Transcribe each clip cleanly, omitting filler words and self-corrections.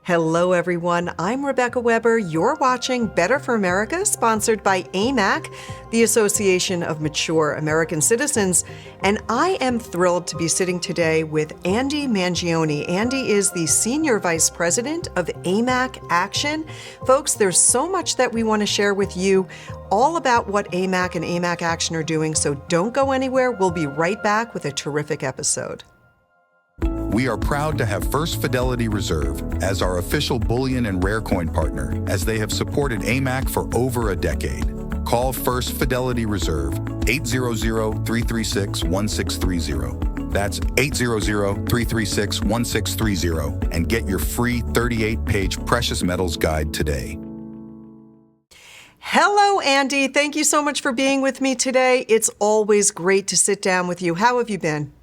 Hello, everyone. I'm Rebecca Weber. You're watching Better for America, sponsored by AMAC, the Association of Mature American Citizens. And I am thrilled to be sitting today with Andy Mangione. Andy is the Senior Vice President of AMAC Action. Folks, there's so much that we want to share with you all about what AMAC and AMAC Action are doing, so don't go anywhere. We'll be right back with a terrific episode. We are proud to have First Fidelity Reserve as our official bullion and rare coin partner, as they have supported AMAC for over a decade. Call First Fidelity Reserve 800-336-1630. That's 800-336-1630 and get your free 38-page precious metals guide today. Hello, Andy. Thank you so much for being with me today. It's always great to sit down with you. How have you been?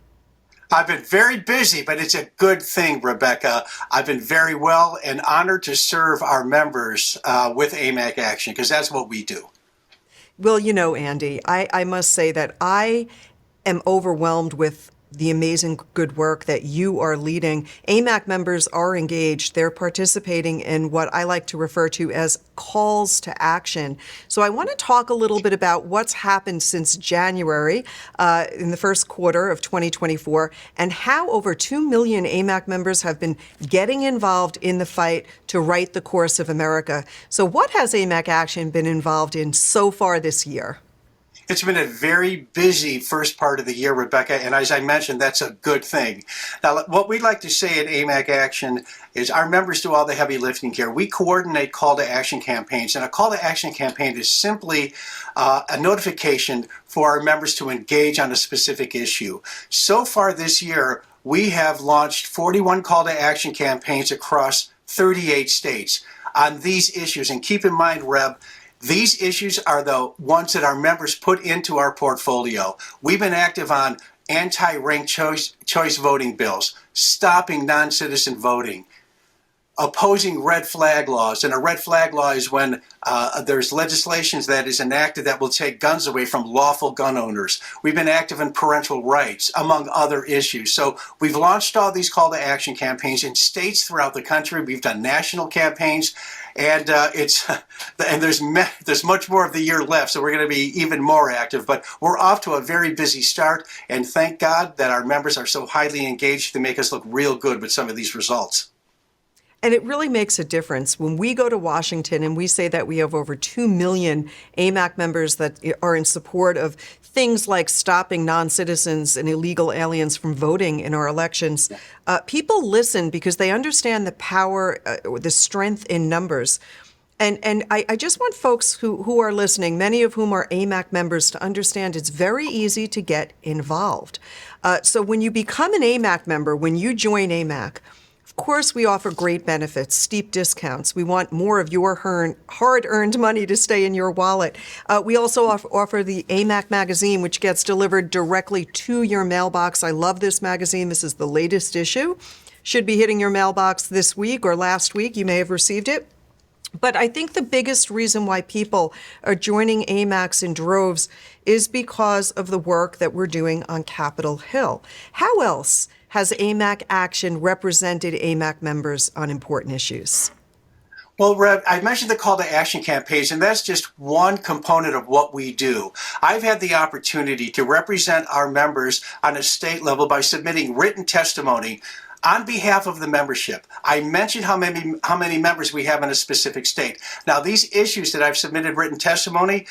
I've been very busy, but it's a good thing, Rebecca. I've been very well and honored to serve our members with AMAC Action, because that's what we do. Well, you know, Andy, I must say that I am overwhelmed with the amazing good work that you are leading. AMAC members are engaged. They're participating in what I like to refer to as calls to action. So I want to talk a little bit about what's happened since January in the first quarter of 2024 and how over 2 million AMAC members have been getting involved in the fight to right the course of America. So what has AMAC Action been involved in so far this year? It's been a very busy first part of the year, Rebecca, and as I mentioned, that's a good thing. Now, what we'd like to say at AMAC Action is our members do all the heavy lifting here. We coordinate call to action campaigns, and a call to action campaign is simply a notification for our members to engage on a specific issue. So far this year, we have launched 41 call to action campaigns across 38 states on these issues. And keep in mind, Reb, these issues are the ones that our members put into our portfolio. We've been active on anti-ranked choice voting bills, stopping non-citizen voting, opposing red flag laws. And a red flag law is when there's legislation that is enacted that will take guns away from lawful gun owners. We've been active in parental rights, among other issues. So we've launched all these call to action campaigns in states throughout the country. We've done national campaigns, and there's much more of the year left, so we're going to be even more active. But we're off to a very busy start, and thank God that our members are so highly engaged to make us look real good with some of these results. And it really makes a difference when we go to Washington and we say that we have over 2 million AMAC members that are in support of things like stopping non-citizens and illegal aliens from voting in our elections. People listen because they understand the power, the strength in numbers. And I just want folks who are listening, many of whom are AMAC members, to understand it's very easy to get involved. So when you become an AMAC member, when you join AMAC, of course, we offer great benefits, steep discounts. We want more of your hard-earned money to stay in your wallet. We also offer the AMAC magazine, which gets delivered directly to your mailbox. I love this magazine. This is the latest issue. Should be hitting your mailbox this week or last week. You may have received it. But I think the biggest reason why people are joining AMACs in droves is because of the work that we're doing on Capitol Hill. How else has AMAC Action represented AMAC members on important issues? Well, Reb, I mentioned the call to action campaigns, and that's just one component of what we do. I've had the opportunity to represent our members on a state level by submitting written testimony on behalf of the membership. I mentioned how many members we have in a specific state. Now, these issues that I've submitted written testimony,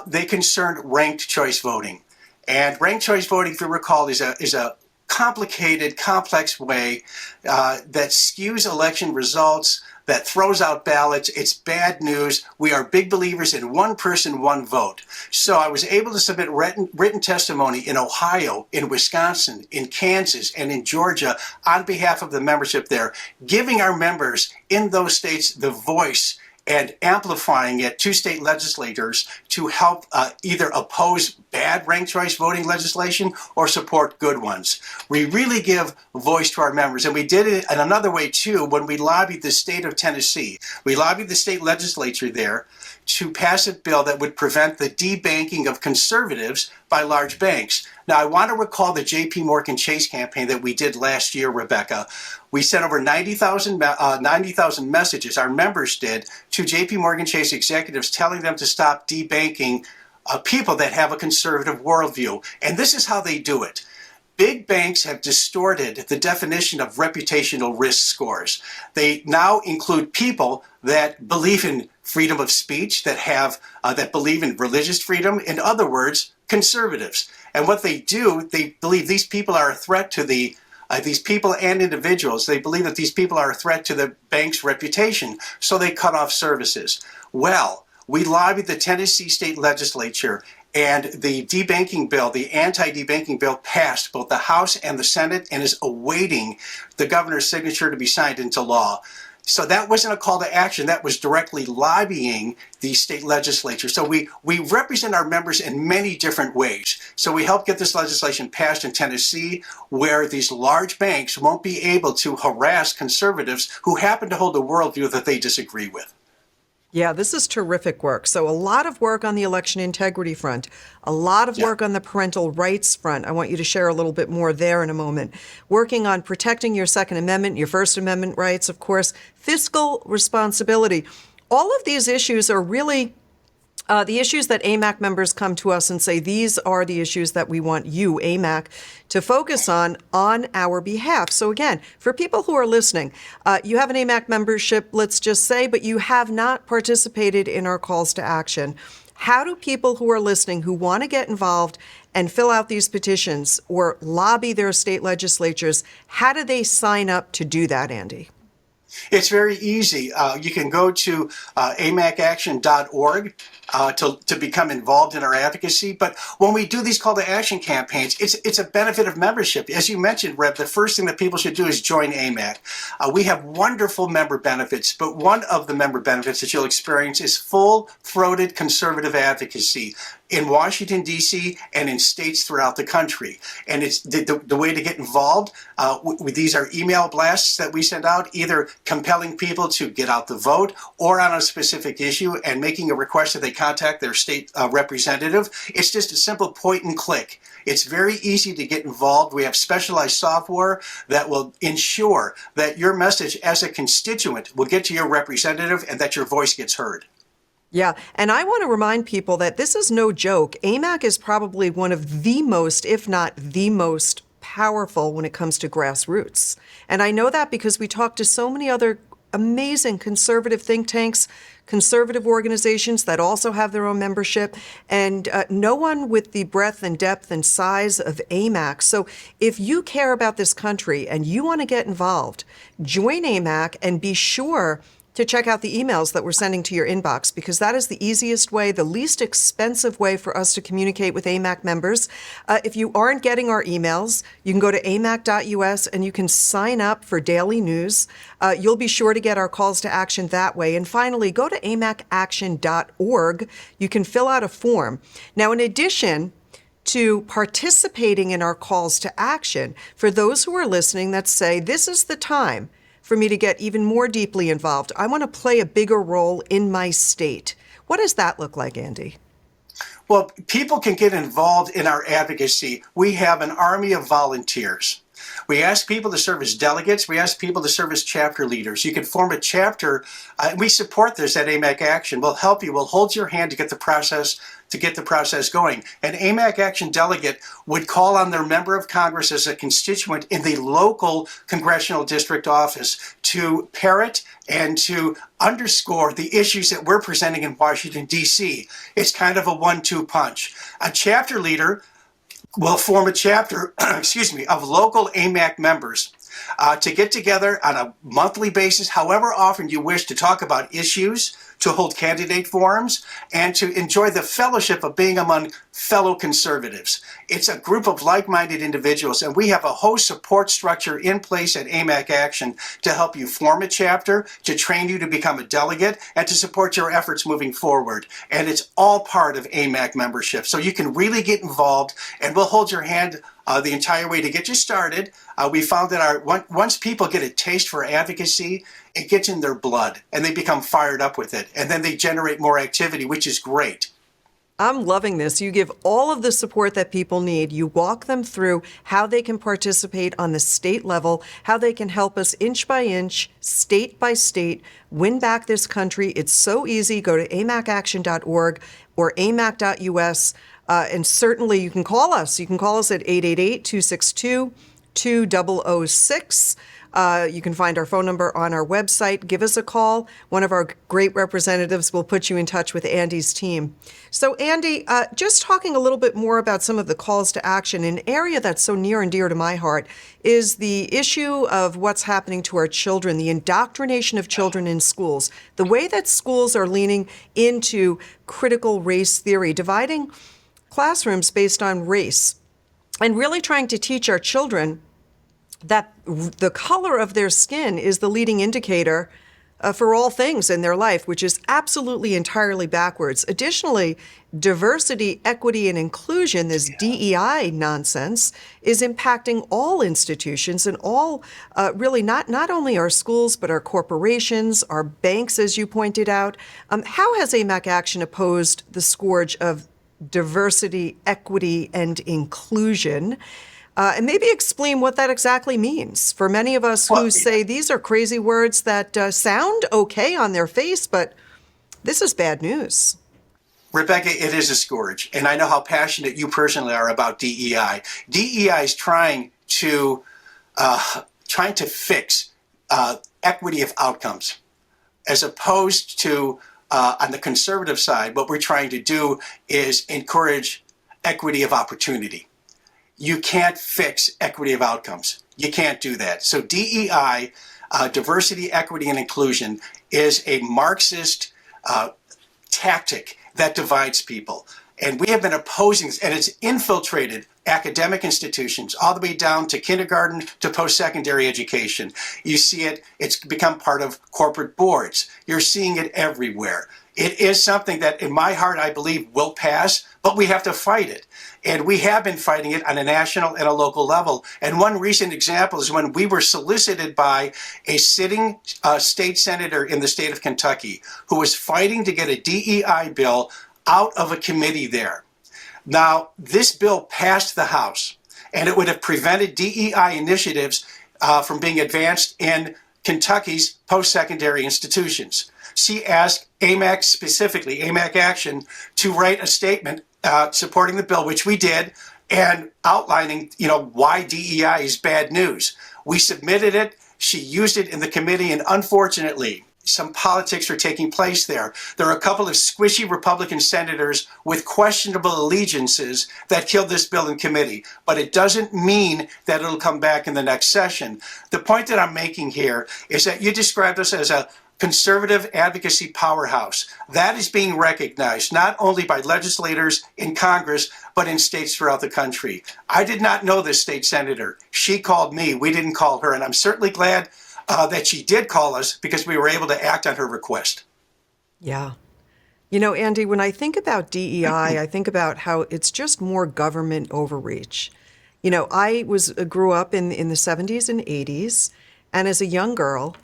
they concern ranked choice voting. And ranked choice voting, if you recall, is a complicated, complex way that skews election results, that throws out ballots. It's bad news. We are big believers in one person, one vote. So I was able to submit written testimony in Ohio, in Wisconsin, in Kansas, and in Georgia on behalf of the membership there, giving our members in those states the voice and amplifying it to state legislators to help either oppose bad ranked choice voting legislation or support good ones. We really give voice to our members, and we did it in another way too when we lobbied the state of Tennessee. We lobbied the state legislature there to pass a bill that would prevent the debanking of conservatives by large banks. Now, I want to recall the JP Morgan Chase campaign that we did last year, Rebecca. We sent over 90,000 messages, our members did, to JP Morgan Chase executives telling them to stop debanking people that have a conservative worldview. And this is how they do it. Big banks have distorted the definition of reputational risk scores. They now include people that believe in freedom of speech, that believe in religious freedom. In other words, conservatives. And what they do, they believe these people are a threat to these people and individuals. They believe that these people are a threat to the bank's reputation, so they cut off services. Well, we lobbied the Tennessee state legislature, and the debanking bill, the anti-debanking bill, passed both the House and the Senate and is awaiting the governor's signature to be signed into law. So that wasn't a call to action. That was directly lobbying the state legislature. So we represent our members in many different ways. So we help get this legislation passed in Tennessee, where these large banks won't be able to harass conservatives who happen to hold a worldview that they disagree with. Yeah, this is terrific work. So a lot of work on the election integrity front, a lot of work on the parental rights front. I want you to share a little bit more there in a moment. Working on protecting your Second Amendment, your First Amendment rights, of course, fiscal responsibility. All of these issues are really the issues that AMAC members come to us and say, these are the issues that we want you, AMAC, to focus on our behalf. So again, for people who are listening, you have an AMAC membership, let's just say, but you have not participated in our calls to action. How do people who are listening, who want to get involved and fill out these petitions or lobby their state legislatures, how do they sign up to do that, Andy? It's very easy. You can go to amacaction.org to become involved in our advocacy. But when we do these call to action campaigns, it's a benefit of membership. As you mentioned, Reb, the first thing that people should do is join AMAC. We have wonderful member benefits, but one of the member benefits that you'll experience is full-throated conservative advocacy in Washington, D.C., and in states throughout the country. And it's the way to get involved. These are email blasts that we send out, either compelling people to get out the vote or on a specific issue and making a request that they contact their state representative. It's just a simple point and click. It's very easy to get involved. We have specialized software that will ensure that your message as a constituent will get to your representative and that your voice gets heard. Yeah, and I want to remind people that this is no joke. AMAC is probably one of the most, if not the most, powerful when it comes to grassroots. And I know that because we talk to so many other amazing conservative think tanks, conservative organizations that also have their own membership, and no one with the breadth and depth and size of AMAC. So if you care about this country and you want to get involved, join AMAC and be sure to check out the emails that we're sending to your inbox, because that is the easiest way, the least expensive way for us to communicate with AMAC members. If you aren't getting our emails, you can go to amac.us and you can sign up for daily news. You'll be sure to get our calls to action that way. And finally, go to amacaction.org. You can fill out a form. Now, in addition to participating in our calls to action, for those who are listening that say, this is the time for me to get even more deeply involved, I want to play a bigger role in my state. What does that look like, Andy? Well, people can get involved in our advocacy. We have an army of volunteers. We ask people to serve as delegates. We ask people to serve as chapter leaders. You can form a chapter. We support this at AMAC Action. We'll help you. We'll hold your hand to get the process going. An AMAC Action delegate would call on their member of Congress as a constituent in the local congressional district office to parrot and to underscore the issues that we're presenting in Washington, D.C. It's kind of a 1-2 punch. A chapter leader will form a chapter, of local AMAC members to get together on a monthly basis, however often you wish, to talk about issues, to hold candidate forums, and to enjoy the fellowship of being among fellow conservatives. It's a group of like-minded individuals, and we have a whole support structure in place at AMAC Action to help you form a chapter, to train you to become a delegate, and to support your efforts moving forward. And it's all part of AMAC membership. So you can really get involved, and we'll hold your hand the entire way to get you started. We found that once people get a taste for advocacy, it gets in their blood and they become fired up with it. And then they generate more activity, which is great. I'm loving this. You give all of the support that people need. You walk them through how they can participate on the state level, how they can help us inch by inch, state by state, win back this country. It's so easy. Go to amacaction.org or amac.us. And certainly you can call us. You can call us at 888-262-2006. You can find our phone number on our website. Give us a call. One of our great representatives will put you in touch with Andy's team. So, Andy, just talking a little bit more about some of the calls to action, an area that's so near and dear to my heart is the issue of what's happening to our children, the indoctrination of children in schools, the way that schools are leaning into critical race theory, dividing classrooms based on race, and really trying to teach our children that the color of their skin is the leading indicator for all things in their life, which is absolutely entirely backwards. Additionally, diversity, equity, and inclusion, this DEI nonsense, is impacting all institutions and all, really not only our schools, but our corporations, our banks, as you pointed out. How has AMAC Action opposed the scourge of diversity, equity, and inclusion? And maybe explain what that exactly means for many of us who say these are crazy words that sound okay on their face, but this is bad news. Rebecca, it is a scourge, and I know how passionate you personally are about DEI. DEI is trying to fix equity of outcomes, as opposed to on the conservative side. What we're trying to do is encourage equity of opportunity. You can't fix equity of outcomes. You can't do that. So DEI, diversity, equity, and inclusion, is a Marxist tactic that divides people. And we have been opposing this, and it's infiltrated academic institutions all the way down to kindergarten to post-secondary education. You see it, it's become part of corporate boards. You're seeing it everywhere. It is something that, in my heart, I believe will pass, but we have to fight it. And we have been fighting it on a national and a local level. And one recent example is when we were solicited by a sitting state senator in the state of Kentucky who was fighting to get a DEI bill out of a committee there. Now, this bill passed the House, and it would have prevented DEI initiatives from being advanced in Kentucky's post-secondary institutions. She asked AMAC specifically, AMAC Action, to write a statement supporting the bill, which we did, and outlining, why DEI is bad news. We submitted it. She used it in the committee, and unfortunately, some politics are taking place there. There are a couple of squishy Republican senators with questionable allegiances that killed this bill in committee, but it doesn't mean that it'll come back in the next session. The point that I'm making here is that you described us as a conservative advocacy powerhouse. That is being recognized not only by legislators in Congress, but in states throughout the country. I did not know this state senator. She called me. We didn't call her. And I'm certainly glad that she did call us because we were able to act on her request. Yeah. Andy, when I think about DEI, I think about how it's just more government overreach. I grew up in the 70s and 80s, and as a young girl,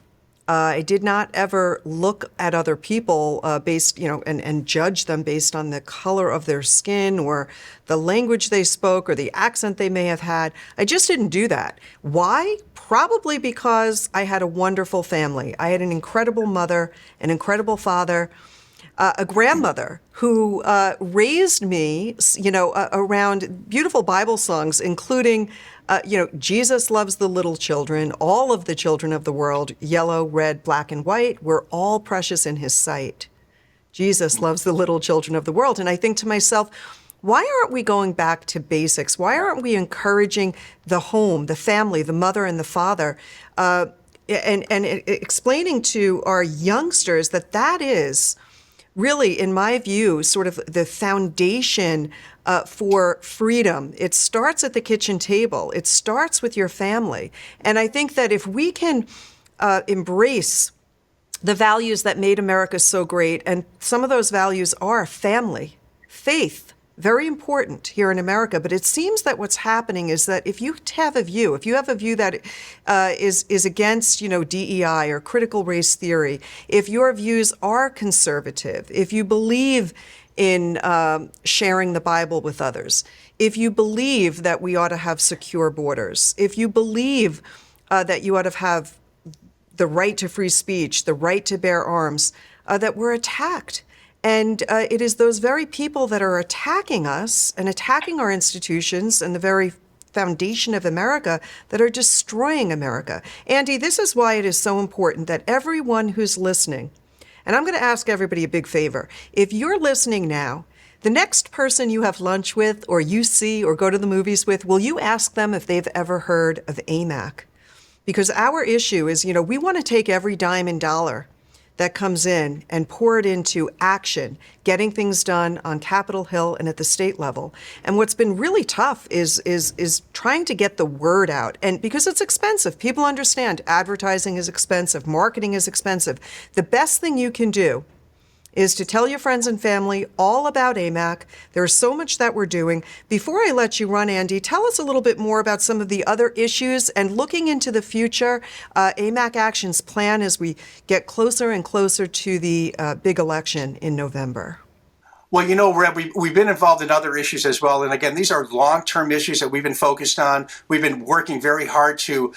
I did not ever look at other people based, and judge them based on the color of their skin or the language they spoke or the accent they may have had. I just didn't do that. Why? Probably because I had a wonderful family. I had an incredible mother, an incredible father, a grandmother who raised me, around beautiful Bible songs, including Jesus loves the little children, all of the children of the world, yellow, red, black, and white, we're all precious in his sight. Jesus loves the little children of the world. And I think to myself, why aren't we going back to basics? Why aren't we encouraging the home, the family, the mother and the father, and explaining to our youngsters that is really, in my view, sort of the foundation for freedom. It starts at the kitchen table. It starts with your family. And I think that if we can embrace the values that made America so great, and some of those values are family, faith, very important here in America. But it seems that what's happening is that if you have a view that is against, DEI or critical race theory, if your views are conservative, if you believe in sharing the Bible with others, if you believe that we ought to have secure borders, if you believe that you ought to have the right to free speech, the right to bear arms, that we're attacked. And it is those very people that are attacking us and attacking our institutions and the very foundation of America that are destroying America. Andy, this is why it is so important that everyone who's listening, and I'm going to ask everybody a big favor. If you're listening now, the next person you have lunch with or you see or go to the movies with, will you ask them if they've ever heard of AMAC? Because our issue is, we want to take every dime and dollar that comes in and pour it into action, getting things done on Capitol Hill and at the state level. And what's been really tough is trying to get the word out. And because it's expensive, people understand advertising is expensive, marketing is expensive. The best thing you can do is to tell your friends and family all about AMAC. There's so much that we're doing. Before I let you run, Andy, tell us a little bit more about some of the other issues and looking into the future, AMAC Action's plan as we get closer and closer to the big election in November. Well, Reb, we've been involved in other issues as well. And again, these are long-term issues that we've been focused on. We've been working very hard to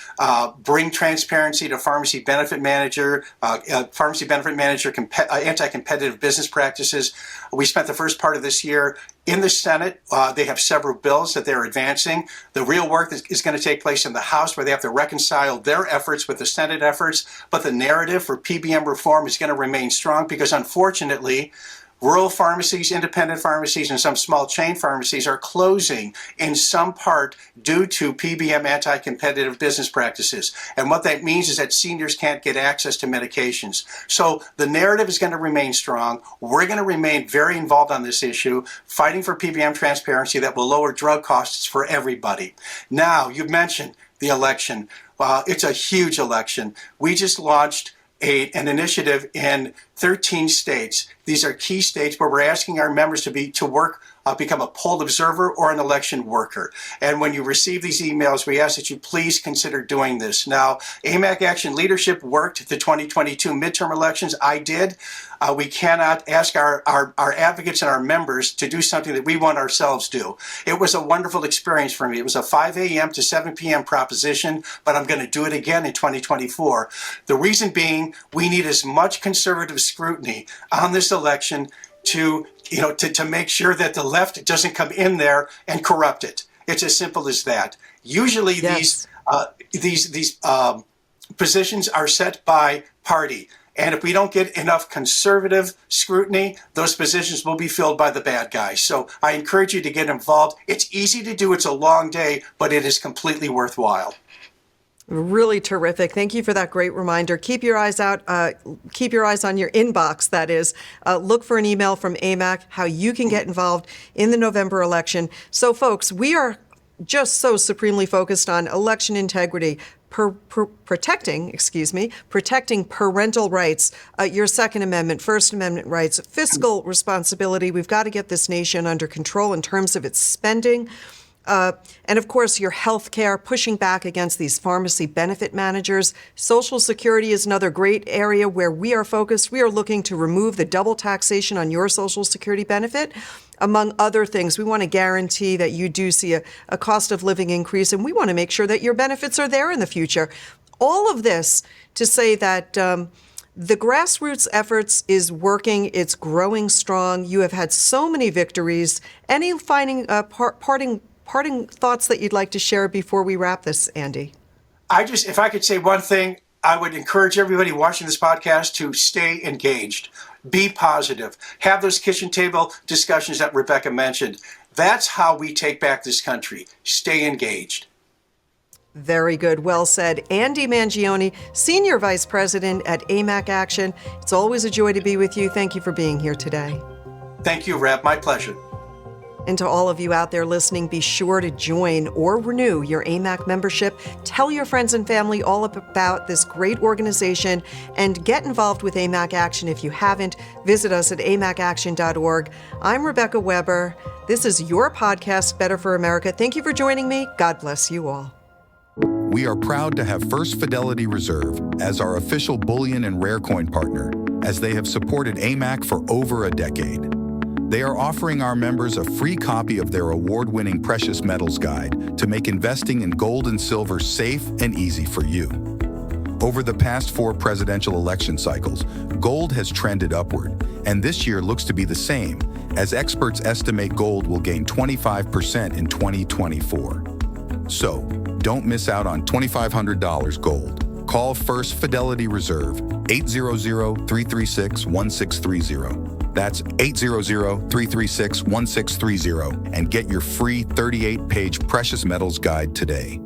bring transparency to pharmacy benefit manager, anti-competitive business practices. We spent the first part of this year in the Senate. They have several bills that they're advancing. The real work is going to take place in the House, where they have to reconcile their efforts with the Senate efforts. But the narrative for PBM reform is going to remain strong because, unfortunately, rural pharmacies, independent pharmacies, and some small chain pharmacies are closing in some part due to PBM anti-competitive business practices. And what that means is that seniors can't get access to medications. So the narrative is going to remain strong. We're going to remain very involved on this issue, fighting for PBM transparency that will lower drug costs for everybody. Now, you mentioned the election. It's a huge election. We just launched an initiative in 13 states. These are key states where we're asking our members to become a poll observer or an election worker. And when you receive these emails, we ask that you please consider doing this. Now, AMAC Action leadership worked at the 2022 midterm elections. I did. We cannot ask our advocates and our members to do something that we want ourselves do. It was a wonderful experience for me. It was a 5 a.m. to 7 p.m. proposition, but I'm going to do it again in 2024. The reason being, we need as much conservative scrutiny on this election to make sure that the left doesn't come in there and corrupt it. It's as simple as that. Usually, yes. these positions are set by party. And if we don't get enough conservative scrutiny, those positions will be filled by the bad guys. So I encourage you to get involved. It's easy to do. It's a long day, but it is completely worthwhile. Really terrific. Thank you for that great reminder. Keep your eyes out. Keep your eyes on your inbox, that is. Look for an email from AMAC, how you can get involved in the November election. So, folks, we are just so supremely focused on election integrity, protecting parental rights, your Second Amendment, First Amendment rights, fiscal responsibility. We've got to get this nation under control in terms of its spending. And of course, your health care, pushing back against these pharmacy benefit managers. Social Security is another great area where we are focused. We are looking to remove the double taxation on your Social Security benefit. Among other things, we want to guarantee that you do see a cost of living increase, and we want to make sure that your benefits are there in the future. All of this to say that the grassroots efforts is working. It's growing strong. You have had so many victories. Any parting thoughts that you'd like to share before we wrap this, Andy? If I could say one thing, I would encourage everybody watching this podcast to stay engaged, be positive, have those kitchen table discussions that Rebecca mentioned. That's how we take back this country. Stay engaged. Very good. Well said. Andy Mangione, Senior Vice President at AMAC Action. It's always a joy to be with you. Thank you for being here today. Thank you, Reb. My pleasure. And to all of you out there listening, be sure to join or renew your AMAC membership. Tell your friends and family all about this great organization and get involved with AMAC Action if you haven't. Visit us at amacaction.org. I'm Rebecca Weber. This is your podcast, Better for America. Thank you for joining me. God bless you all. We are proud to have First Fidelity Reserve as our official bullion and rare coin partner, as they have supported AMAC for over a decade. They are offering our members a free copy of their award-winning Precious Metals Guide to make investing in gold and silver safe and easy for you. Over the past 4 presidential election cycles, gold has trended upward, and this year looks to be the same, as experts estimate gold will gain 25% in 2024. So, don't miss out on $2,500 gold. Call First Fidelity Reserve, 800-336-1630. That's 800-336-1630, and get your free 38-page Precious Metals Guide today.